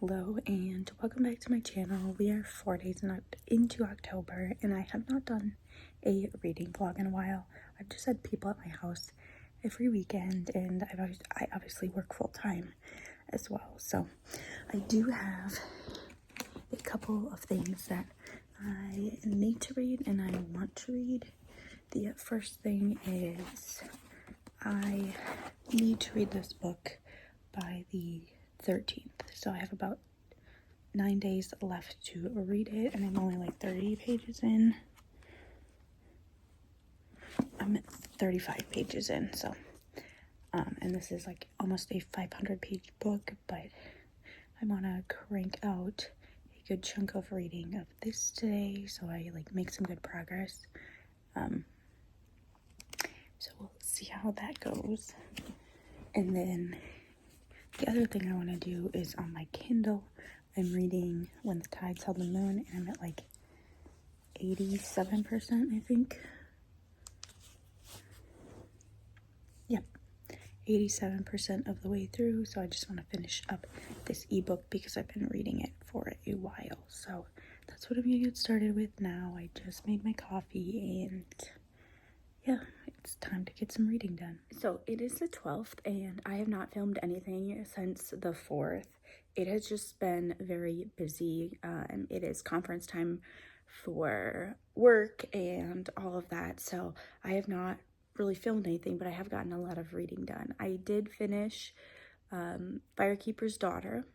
Hello and welcome back to my channel. We are 4 days into October and I have not done a reading vlog in a while. I've just had people at my house every weekend and I obviously work full-time as well. So I do have a couple of things that I need to read and I want to read. The first thing is I need to read this book by the 13th. So I have about 9 days left to read it and I'm only like 30 pages in. I'm at 35 pages in, so and this is like almost a 500-page book, but I want to crank out a good chunk of reading of this today so I like make some good progress. So we'll see how that goes. And then the other thing I want to do is on my Kindle, I'm reading When the Tides Held the Moon, and I'm at like 87%, I think. Yep, 87% of the way through, so I just want to finish up this ebook because I've been reading it for a while. So that's what I'm going to get started with now. I just made my coffee and yeah, it's time to get some reading done. So it is the 12th and I have not filmed anything since the 4th. It has just been very busy. It is conference time for work and all of that. So I have not really filmed anything, but I have gotten a lot of reading done. I did finish Firekeeper's Daughter.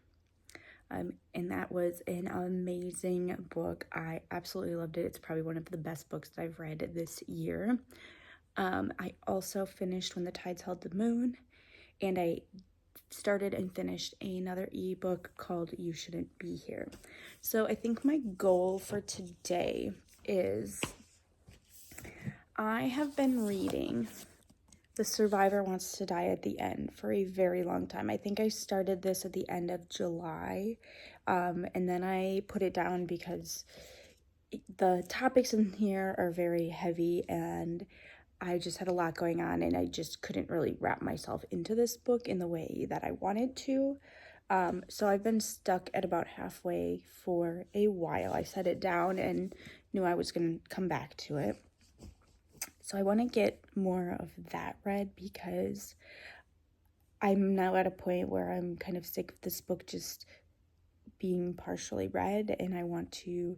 And that was an amazing book. I absolutely loved it. It's probably one of the best books that I've read this year. I also finished When the Tides Held the Moon, and I started and finished another ebook called You Shouldn't Be Here. So I think my goal for today is I have been reading The Survivor Wants to Die at the End for a very long time. I think I started this at the end of July, and then I put it down because the topics in here are very heavy and I just had a lot going on and I just couldn't really wrap myself into this book in the way that I wanted to. So I've been stuck at about halfway for a while. I set it down and knew I was going to come back to it. So I want to get more of that read because I'm now at a point where I'm kind of sick of this book just being partially read and I want to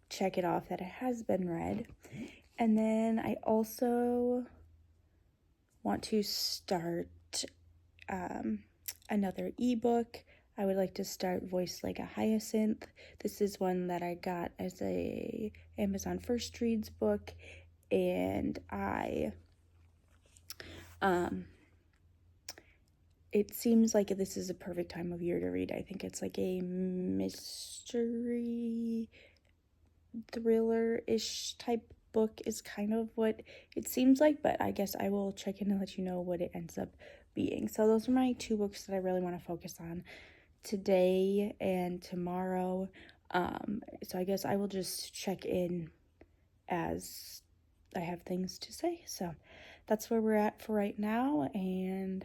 check it off that it has been read. And then I also want to start another ebook. I would like to start Voice Like a Hyacinth. This is one that I got as a Amazon First Reads book, and it seems like this is a perfect time of year to read. I think it's like a mystery thriller-ish type book is kind of what it seems like, but I guess I will check in and let you know what it ends up being. So those are my two books that I really want to focus on today and tomorrow. So I guess I will just check in as I have things to say. So that's where we're at for right now, and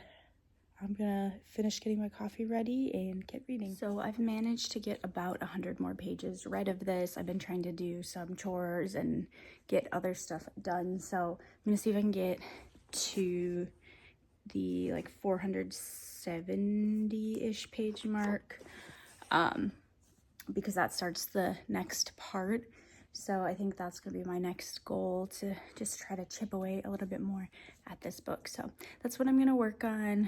I'm gonna finish getting my coffee ready and get reading. So I've managed to get about 100 more pages read of this. I've been trying to do some chores and get other stuff done. So I'm gonna see if I can get to the like 470-ish page mark, because that starts the next part. So I think that's gonna be my next goal, to just try to chip away a little bit more at this book. So that's what I'm gonna work on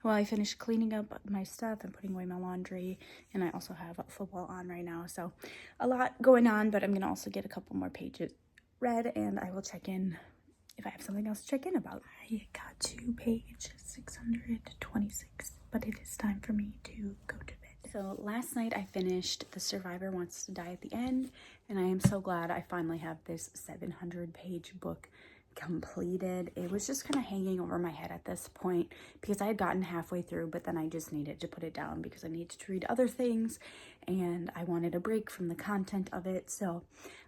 while I finish cleaning up my stuff and putting away my laundry. And I also have football on right now, so a lot going on, but I'm gonna also get a couple more pages read and I will check in if I have something else to check in about. I got to page 626, but it is time for me to go to bed. So last night I finished The Survivor Wants to Die at the End, and I am so glad I finally have this 700-page book completed. It was just kind of hanging over my head at this point because I had gotten halfway through, but then I just needed to put it down because I needed to read other things and I wanted a break from the content of it. So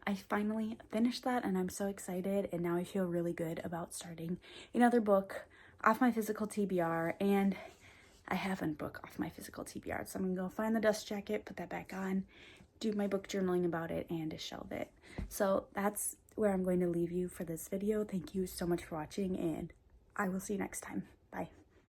I finally finished that and I'm so excited, and now I feel really good about starting another book off my physical TBR. And I have a book off my physical TBR. So I'm gonna go find the dust jacket, put that back on, do my book journaling about it, and shelve it. So that's where I'm going to leave you for this video. Thank you so much for watching, and I will see you next time. Bye.